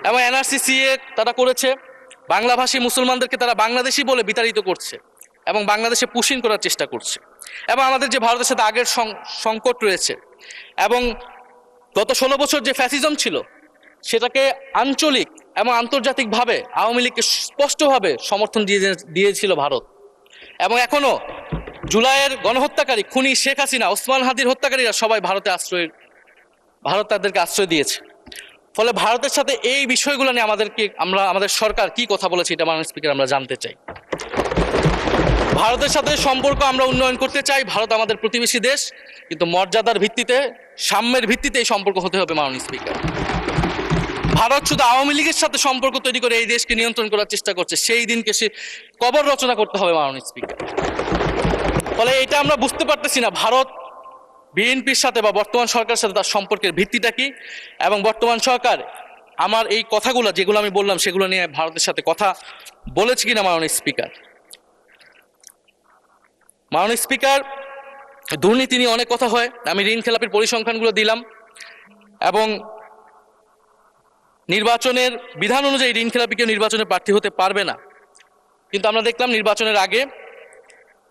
এবং NRC-CA তারা করেছে, বাংলাভাষী মুসলমানদেরকে তারা বাংলাদেশি বলে বিতাড়িত করছে এবং বাংলাদেশে পুশিং করার চেষ্টা করছে। এবং আমাদের যে ভারতের সাথে আগের সংকট রয়েছে, এবং গত 16 বছর যে ফ্যাসিজম ছিল, সেটাকে আঞ্চলিক এবং আন্তর্জাতিকভাবে আওয়ামী লীগকে স্পষ্টভাবে সমর্থন দিয়েছিল ভারত। এবং এখনো জুলাইয়ের গণহত্যাকারী খুনি শেখ হাসিনা, ওসমান হাদির হত্যাকারীরা সবাই ভারত তাদেরকে আশ্রয় দিয়েছে। ফলে ভারতের সাথে এই বিষয়গুলো নিয়ে আমাদের সরকার কি কথা বলেছে, এটা মাননীয় স্পিকার আমরা জানতে চাই। ভারতের সাথে সম্পর্ক আমরা উন্নয়ন করতে চাই, ভারত আমাদের প্রতিবেশী দেশ, কিন্তু মর্যাদার ভিত্তিতে, সাম্যের ভিত্তিতে এই সম্পর্ক হতে হবে মাননীয় স্পিকার। ভারত শুধু আওয়ামী লীগের সাথে সম্পর্ক তৈরি করে এই দেশকে নিয়ন্ত্রণ করার চেষ্টা করছে, সেই দিনকে সে কবর রচনা করতে হবে মাননীয় স্পিকার। ফলে এটা আমরা বুঝতে পারতেছি না ভারত বিএনপির সাথে বা বর্তমান সরকারের সাথে তার সম্পর্কের ভিত্তিটা কি, এবং বর্তমান সরকার আমার এই কথাগুলো যেগুলো আমি বললাম সেগুলো নিয়ে ভারতের সাথে কথা বলেছে কিনা মাননীয় স্পিকার। মাননীয় স্পিকার, দুর্নীতি নিয়ে অনেক কথা হয়, আমি ঋণ খেলাপির পরিসংখ্যানগুলো দিলাম, এবং নির্বাচনের বিধান অনুযায়ী ঋণ খেলাপি কেউ নির্বাচনে প্রার্থী হতে পারবে না, কিন্তু আমরা দেখলাম নির্বাচনের আগে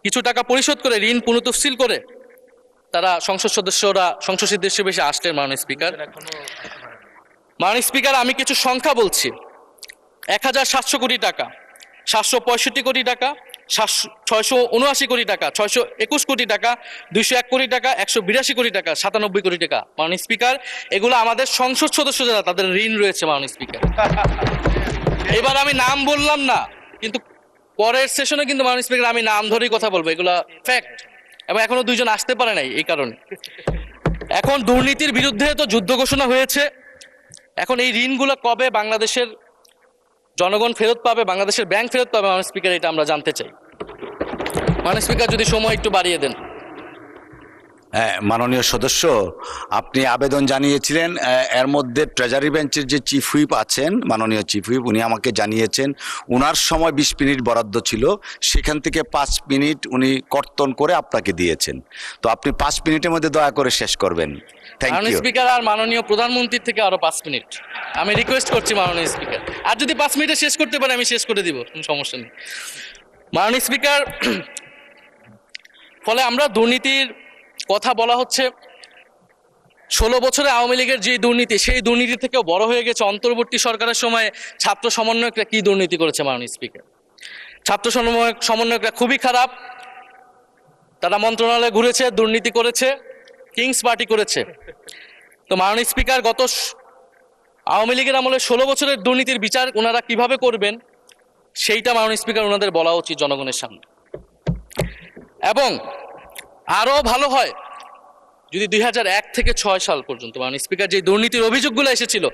কিছু টাকা পরিশোধ করে ঋণ পুনঃতফসিল করে তারা সংসদ সদস্যরা বেশি আসলেন মাননীয় স্পিকার। মাননীয় স্পিকার, আমি কিছু সংখ্যা বলছি। 1700 কোটি টাকা, 765 কোটি টাকা, 679 কোটি টাকা, 621 কোটি টাকা, 201 কোটি টাকা, 182 কোটি টাকা, 97 কোটি টাকা। মাননীয় স্পিকার, এগুলো আমাদের সংসদ সদস্য যারা তাদের ঋণ রয়েছে মাননীয় স্পিকার। এবার আমি নাম বললাম না, কিন্তু পরের সেশনে কিন্তু মাননীয় স্পিকার আমি নাম ধরেই কথা বলবো, এগুলা ফ্যাক্ট। এবং এখনো 2 জন আসতে পারে নাই এই কারণে। এখন দুর্নীতির বিরুদ্ধে তো যুদ্ধ ঘোষণা হয়েছে, এখন এই ঋণগুলো কবে বাংলাদেশের জনগণ ফেরত পাবে, বাংলাদেশের ব্যাংক ফেরত পাবে মাননীয় স্পিকার, এটা আমরা জানতে চাই। মাননীয় স্পিকার যদি সময় একটু বাড়িয়ে দেন। হ্যাঁ, মাননীয় সদস্য, আপনি আবেদন জানিয়েছিলেন, এর মধ্যে ট্রেজারি বেঞ্চের যে চিফ হুইপ আছেন, মাননীয় চিফ হুইপ, উনি আমাকে জানিয়েছেন উনার সময় 20 মিনিট বরাদ্দ ছিল, সেখান থেকে 5 মিনিট উনি কর্তন করে আপনাকে দিয়েছেন। তো আপনি 5 মিনিটের মধ্যে দয়া করে শেষ করবেন। থ্যাংক মাননীয় ইউ। স্পিকার, আর মাননীয় প্রধানমন্ত্রীর থেকে আরো 5 মিনিট আমি রিকোয়েস্ট করছি মাননীয় স্পিকার। আর যদি 5 মিনিটে শেষ করতে পারে আমি শেষ করে দিব, কোনো সমস্যা নেই। মাননীয় স্পিকার, ফলে আমরা দুর্নীতির কথা বলা হচ্ছে, 16 বছরে আওয়ামী লীগের যে দুর্নীতি, সেই দুর্নীতি থেকেও বড় হয়ে গেছে অন্তর্বর্তী সরকারের সময় ছাত্র সমন্বয়করা কি দুর্নীতি করেছে মাননীয় স্পিকার। ছাত্র সমন্বয়করা খুবই খারাপ, তারা মন্ত্রণালয়ে ঘুরেছে, দুর্নীতি করেছে, কিংস পার্টি করেছে। তো মাননীয় স্পিকার, গত আওয়ামী লীগের আমলে 16 বছরের দুর্নীতির বিচার ওনারা কিভাবে করবেন সেইটা মাননীয় স্পিকার ওনাদের বলা উচিত জনগণের সামনে। এবং আরো ভালো হয় যদি 2001 থেকে 6 সাল পর্যন্ত মাননীয় স্পিকার যে দুর্নীতির অভিযোগগুলো এসেছিল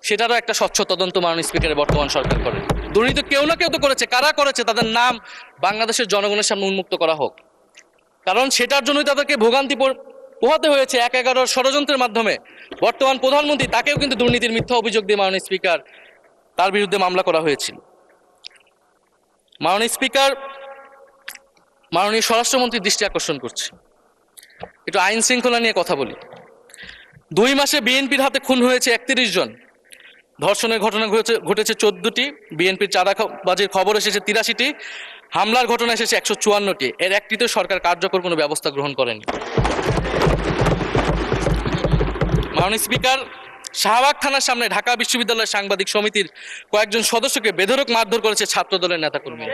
সেটারও একটা স্বচ্ছ তদন্ত মাননীয় স্পিকারের বর্তমান সরকার করে। দুর্নীতি কেউ না কেউ তো করেছে, কারা করেছে তাদের নাম বাংলাদেশের জনগণের সামনে উন্মুক্ত করা হোক, কারণ সেটার জন্যই তাদেরকে ভোগান্তি পোহাতে হয়েছে 1/11 ষড়যন্ত্রের মাধ্যমে। বর্তমান প্রধানমন্ত্রী, তাকেও কিন্তু দুর্নীতির মিথ্যা অভিযোগ দিয়ে মাননীয় স্পিকার তার বিরুদ্ধে মামলা করা হয়েছিল। মাননীয় স্পিকার, মাননীয় স্বরাষ্ট্রমন্ত্রীর দৃষ্টি আকর্ষণ করছে, একটু আইন শৃঙ্খলা নিয়ে কথা বলি। 2 মাসে বিএনপির হাতে খুন হয়েছে 31 জন, ধর্ষণের ঘটনা ঘটেছে 14টি, বিএনপির চাঁদাবাজির খবর এসেছে 83টি, হামলার ঘটনা এসেছে 154টি। এর একটিতে সরকার কার্যকর কোনো ব্যবস্থা গ্রহণ করেনি। মাননীয় স্পিকার, শাহবাগ থানার সামনে ঢাকা বিশ্ববিদ্যালয়ের সাংবাদিক সমিতির কয়েকজন সদস্যকে বেধড়ক মারধর করেছে ছাত্র দলের নেতাকর্মী,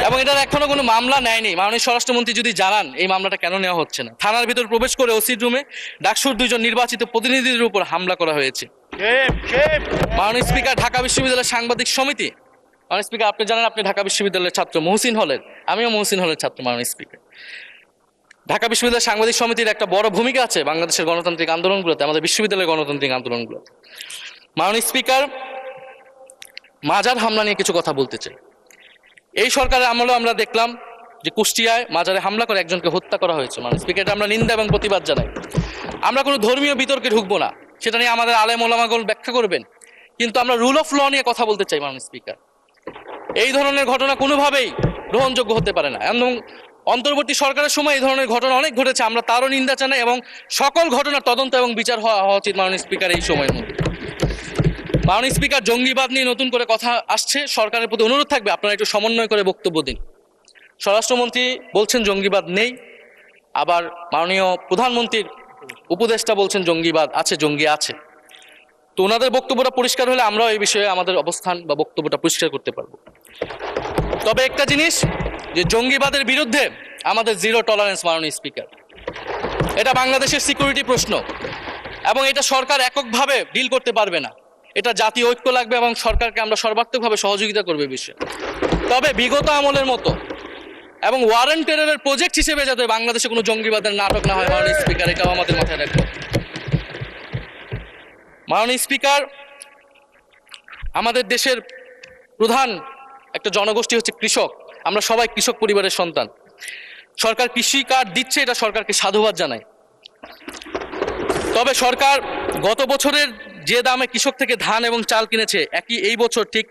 এবং এটার এখনো কোনো মামলা নেয়নি। মাননীয় স্বরাষ্ট্রমন্ত্রী যদি জানান এই মামলাটা কেন নেওয়া হচ্ছে না। থানার ভিতর প্রবেশ করে ওসির রুমে ডাকসুর 2 জন নির্বাচিত প্রতিনিধিদের উপর হামলা করা হয়েছে। মাননীয় স্পিকার, ঢাকা বিশ্ববিদ্যালয়ের সাংবাদিক সমিতি, মাননীয় স্পিকার আপনি জানেন আপনি ঢাকা বিশ্ববিদ্যালয়ের ছাত্র, মহসিন হলের, আমিও মহসিন হলের ছাত্র। মাননীয় স্পিকার, ঢাকা বিশ্ববিদ্যালয় সাংবাদিক সমিতির একটা বড় ভূমিকা আছে বাংলাদেশের গণতান্ত্রিক আন্দোলনগুলোতে, আমাদের বিশ্ববিদ্যালয়ের গণতান্ত্রিক আন্দোলনগুলোতে। মাননীয় স্পিকার, মাজার হামলা নিয়ে কিছু কথা বলতে চাই। এই সরকারের আমলেও আমরা দেখলাম যে কুষ্টিয়ায় মাজারে হামলা করে একজনকে হত্যা করা হয়েছে। মাননীয় স্পিকার, এটা আমরা নিন্দা এবং প্রতিবাদ জানাই। আমরা কোনো ধর্মীয় বিতর্কে ঢুকবো না, সেটা নিয়ে আমাদের আলেম ওলামাগণ ব্যাখ্যা করবেন, কিন্তু আমরা রুল অফ ল নিয়ে কথা বলতে চাই। মাননীয় স্পিকার, এই ধরনের ঘটনা কোনোভাবেই গ্রহণযোগ্য হতে পারে না, এবং অন্তর্বর্তী সরকারের সময় এই ধরনের ঘটনা অনেক ঘটেছে, আমরা তারও নিন্দা জানাই, এবং সকল ঘটনার তদন্ত এবং বিচার হওয়া উচিত মাননীয় স্পিকার এই সময়ের মধ্যে। মাননীয় স্পিকার, জঙ্গিবাদ নিয়ে নতুন করে কথা আসছে, সরকারের প্রতি অনুরোধ থাকবে আপনারা একটু সমন্বয় করে বক্তব্য দিন। স্বরাষ্ট্রমন্ত্রী বলছেন জঙ্গিবাদ নেই, আবার মাননীয় প্রধানমন্ত্রীর উপদেষ্টা বলছেন জঙ্গিবাদ আছে, জঙ্গি আছে। তো ওনাদের বক্তব্যটা পরিষ্কার হলে আমরাও এই বিষয়ে আমাদের অবস্থান বা বক্তব্যটা পরিষ্কার করতে পারবো। তবে একটা জিনিস, যে জঙ্গিবাদের বিরুদ্ধে আমাদের 0 টলারেন্স মাননীয় স্পিকার। এটা বাংলাদেশের সিকিউরিটি প্রশ্ন, এবং এটা সরকার এককভাবে ডিল করতে পারবে না, এটা জাতীয় ঐক্য লাগবে, এবং সরকারকে আমরা সর্বাত্মকভাবে সহযোগিতা করবে বিষয়ে। তবে বিগত আমলের মতো এবং ওয়ারেন্ট টেররের প্রজেক্ট হিসেবে যাতে বাংলাদেশে কোনো জঙ্গিবাদের নাটক না হয় মাননীয় স্পিকার, এটাও আমাদের মাথায় রাখবে। মাননীয় স্পিকার, আমাদের দেশের প্রধান একটা জনগোষ্ঠী হচ্ছে কৃষক, আমরা সবাই কৃষক পরিবারের সন্তান। সরকার কৃষি কার্ড দিচ্ছে, এটা সরকারকে সাধুবাদ জানাই। তবে সরকার গত বছরের যে দামে কৃষক থেকে ধান এবং চাল কিনেছে, এই বছর ঠিক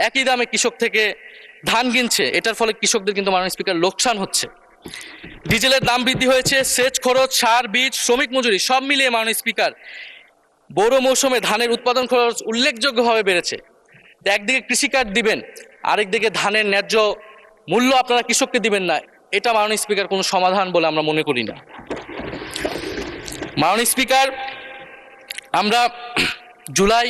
একই দামে কৃষক থেকে ধান কিনছে, এটার ফলে কৃষকদের কিন্তু মাননীয় স্পিকার লোকসান হচ্ছে। ডিজেলের দাম বৃদ্ধি হয়েছে, সেচ খরচ, সার, বীজ, শ্রমিক মজুরি সব মিলিয়ে মাননীয় স্পিকার বোরো মৌসুমে ধানের উৎপাদন খরচ উল্লেখযোগ্যভাবে বেড়েছে। একদিকে কৃষি কার্ড দিবেন, আরেকদিকে ধানের ন্যায্য মূল্য আপনারা কৃষককে দিবেন না, এটা মাননীয় স্পিকার কোনো সমাধান বলে আমরা মনে করি না। মাননীয় স্পিকার, আমরা জুলাই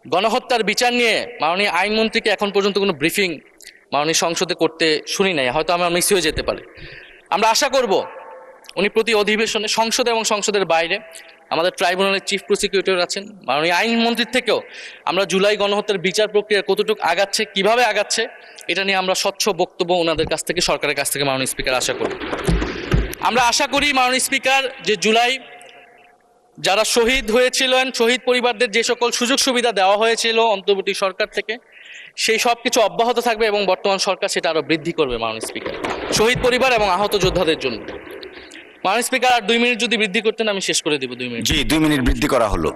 গণহত্যার বিচার নিয়ে মাননীয় আইনমন্ত্রীকে এখন পর্যন্ত কোনো ব্রিফিং মাননীয় সংসদে করতে শুনি নাই, হয়তো আমরা মিস হয়ে যেতে পারে। আমরা আশা করব উনি প্রতি অধিবেশনে সংসদে এবং সংসদের বাইরে আমাদের ট্রাইব্যুনালের চিফ প্রসিকিউটর আছেন, মাননীয় আইনমন্ত্রীর থেকেও আমরা জুলাই গণহত্যার বিচার প্রক্রিয়া কতটুকু আগাচ্ছে, কিভাবে আগাচ্ছে, এটা নিয়ে আমরা স্বচ্ছ বক্তব্য ওনাদের কাছ থেকে, সরকারের কাছ থেকে মাননীয় স্পিকার আশা করি। আমরা আশা করি মাননীয় স্পিকার যে জুলাই যারা শহীদ হয়েছিলেন, শহীদ পরিবারদের যে সকল সুযোগ সুবিধা দেওয়া হয়েছিল অন্তর্বর্তী সরকার থেকে, সেই সব কিছু অব্যাহত থাকবে এবং বর্তমান সরকার সেটা আরো বৃদ্ধি করবে মাননীয় স্পিকার, শহীদ পরিবার এবং আহত যোদ্ধাদের জন্য। মাননীয় স্পিকার, আর 2 মিনিট যদি বৃদ্ধি করতেন আমি শেষ করে দেব। 2 মিনিট। জি, 2 মিনিট বৃদ্ধি করা হলো।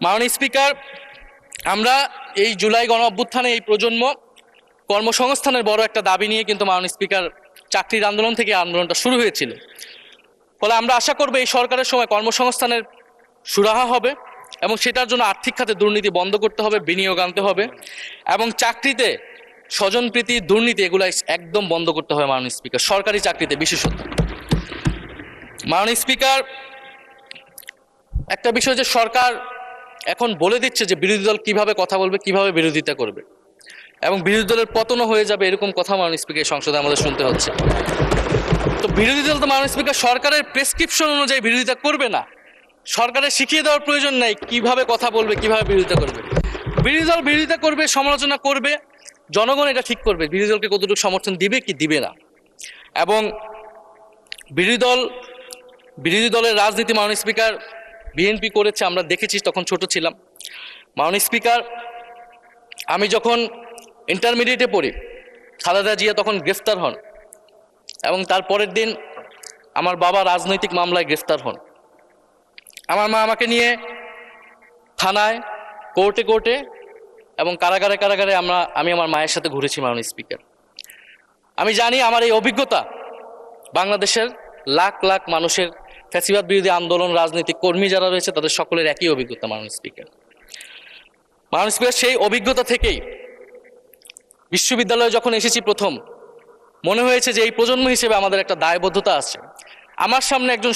মাননীয় স্পিকার, আমরা এই জুলাই গণ অভ্যুত্থানে এই প্রজন্ম কর্মসংস্থানের বড় একটা দাবি নিয়ে কিন্তু মাননীয় স্পিকার চাকরির আন্দোলন থেকে আন্দোলনটা শুরু হয়েছিল। ফলে আমরা আশা করব এই সরকারের সময় কর্মসংস্থানের সুরাহা হবে এবং সেটার জন্য আর্থিক খাতে দুর্নীতি বন্ধ করতে হবে, বিনিয়োগ আনতে হবে এবং চাকরিতে স্বজনপ্রীতি, দুর্নীতি এগুলো একদম বন্ধ করতে হবে মাননীয় স্পিকার, সরকারি চাকরিতে বিশেষত। মাননীয় স্পিকার, একটা বিষয় যে সরকার এখন বলে দিচ্ছে যে বিরোধী দল কিভাবে কথা বলবে, কিভাবে বিরোধিতা করবে এবং বিরোধী দলের পতনও হয়ে যাবে, এরকম কথা মাননীয় স্পিকার সংসদে আমাদের শুনতে হচ্ছে। তো বিরোধী দল তো মাননীয় স্পিকার সরকারের প্রেসক্রিপশন অনুযায়ী বিরোধিতা করবে না, সরকারের শিখিয়ে দেওয়ার প্রয়োজন নাই কিভাবে কথা বলবে, কিভাবে বিরোধিতা করবে। বিরোধী দল বিরোধিতা করবে, সমালোচনা করবে, জনগণ এটা ঠিক করবে বিরোধী দলকে কতটুকু সমর্থন দিবে কি দিবে না। এবং বিরোধী দলের রাজনীতি মাননীয় স্পিকার বিএনপি করেছে, আমরা দেখেছি, তখন ছোট ছিলাম। মাননীয় স্পিকার, আমি যখন ইন্টারমিডিয়েটে পড়ি, খালেদা জিয়া তখন গ্রেফতার হন এবং তার পরের দিন আমার বাবা রাজনৈতিক মামলায় গ্রেফতার হন। আমার মা আমাকে নিয়ে থানায়, কোর্টে এবং কারাগারে আমি আমার মায়ের সাথে ঘুরেছি মাননীয় স্পিকার। আমি জানি আমার এই অভিজ্ঞতা বাংলাদেশের লাখ লাখ মানুষের, ফ্যাসিবাদ বিরোধী আন্দোলন, রাজনৈতিক কর্মী যারা রয়েছে তাদের সকলের একই অভিজ্ঞতা মাননীয় স্পিকার। মাননীয় স্পিকার, সেই অভিজ্ঞতা থেকেই বিশ্ববিদ্যালয়ে যখন এসেছি প্রথম, মনে হয়েছে যে এই প্রজন্ম হিসেবে আমাদের একটা দায়বদ্ধতা আছে। আমার সামনে একজন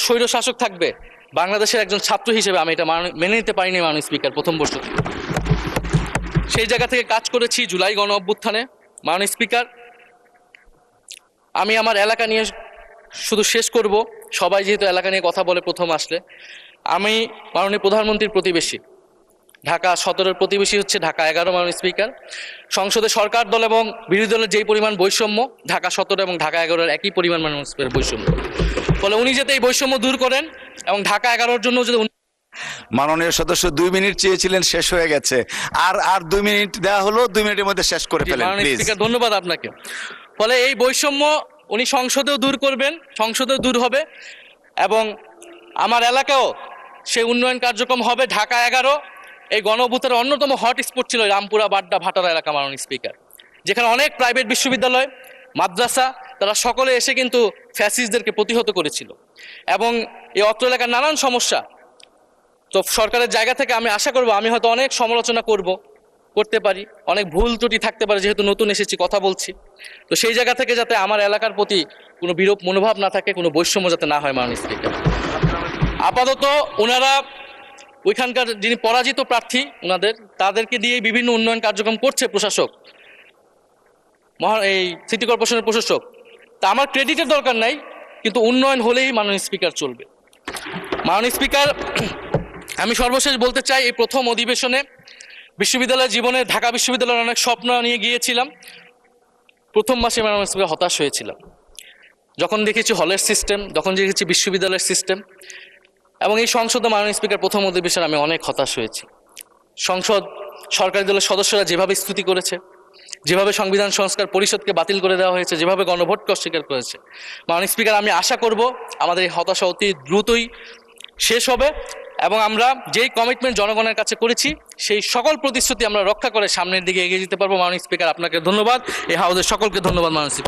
স্বৈর শাসক থাকবে, বাংলাদেশের একজন ছাত্র হিসেবে আমি এটা মেনে নিতে পারিনি মাননীয় স্পিকার প্রথম বর্ষ থেকে। সেই জায়গা থেকে কাজ করেছি জুলাই গণ অভ্যুত্থানে। মাননীয় স্পিকার, আমি আমার এলাকা নিয়ে শুধু শেষ করব, সবাই যেহেতু এলাকা নিয়ে কথা বলে প্রথম আসলে, আমি মাননীয় প্রধানমন্ত্রীর প্রতিবেশী, ঢাকা 17-এর প্রতিবেশী হচ্ছে ঢাকা 11 মাননীয় স্পিকার। সংসদে সরকার দল এবং বিরোধী দলের যেই পরিমাণ বৈষম্য, ঢাকা 17 এবং ঢাকা 11-এর একই পরিমাণ মাননীয় স্পিকার বৈষম্য। ফলে উনি যাতে এই বৈষম্য দূর করেন এবং ঢাকা 11-এর জন্য যদি মাননীয় সদস্য 2 মিনিট চেয়েছিলেন, শেষ হয়ে গেছে। আর 2 মিনিট দেওয়া হলো, 2 মিনিটের মধ্যে শেষ করে ফেলেন প্লিজ। স্পিকার, ধন্যবাদ আপনাকে। ফলে এই বৈষম্য উনি সংসদেও দূর করবেন, সংসদেও দূর হবে এবং আমার এলাকাও সেই উন্নয়ন কার্যক্রম হবে। ঢাকা 11 এই গণ অভ্যুত্থানের অন্যতম হটস্পট ছিল রামপুরা, বাড্ডা, ভাটারা এলাকা মাননীয় স্পিকার, যেখানে অনেক প্রাইভেট বিশ্ববিদ্যালয়, মাদ্রাসা, তারা সকলে এসে কিন্তু ফ্যাসিস্টদেরকে প্রতিহত করেছিল এবং এই অত্র এলাকার নানান সমস্যা। তো সরকারের জায়গা থেকে আমি আশা করব, আমি হয়তো অনেক সমালোচনা করতে পারি, অনেক ভুল ত্রুটি থাকতে পারে, যেহেতু নতুন এসেছি, কথা বলছি। তো সেই জায়গা থেকে যাতে আমার এলাকার প্রতি কোনো বিরূপ মনোভাব না থাকে, কোনো বৈষম্য যাতে না হয় মাননীয় স্পিকার। আপাতত ওনারা ওইখানকার যিনি পরাজিত প্রার্থী, তাদেরকে দিয়ে বিভিন্ন উন্নয়ন কার্যক্রম করছে প্রশাসক, এই সিটি কর্পোরেশনের প্রশাসক। তা আমার ক্রেডিটের দরকার নাই, কিন্তু উন্নয়ন হলেই মাননীয় স্পিকার চলবে। মাননীয় স্পিকার, আমি সর্বশেষ বলতে চাই, এই প্রথম অধিবেশনে বিশ্ববিদ্যালয় জীবনে ঢাকা বিশ্ববিদ্যালয়ের অনেক স্বপ্ন নিয়ে গিয়েছিলাম। প্রথম মাসে মাননীয় স্পিকার হতাশ হয়েছিলাম, যখন দেখেছি হলের সিস্টেম, যখন দেখেছি বিশ্ববিদ্যালয়ের সিস্টেম এবং এই সংসদে মাননীয় স্পিকার প্রথম অধিবেশনে আমি অনেক হতাশ হয়েছি। সরকারি দলের সদস্যরা যেভাবে স্তুতি করেছে, যেভাবে সংবিধান সংস্কার পরিষদকে বাতিল করে দেওয়া হয়েছে, যেভাবে গণভোটকে অস্বীকার করেছে, মাননীয় স্পিকার, আমি আশা করব আমাদের এই হতাশা অতি দ্রুতই শেষ হবে এবং আমরা যেই কমিটমেন্ট জনগণের কাছে করেছি সেই সকল প্রতিশ্রুতি আমরা রক্ষা করে সামনের দিকে এগিয়ে যেতে পারবো। মাননীয় স্পিকার, আপনাকে ধন্যবাদ, এই হাউসের সকলকে ধন্যবাদ মাননীয় স্পিকার।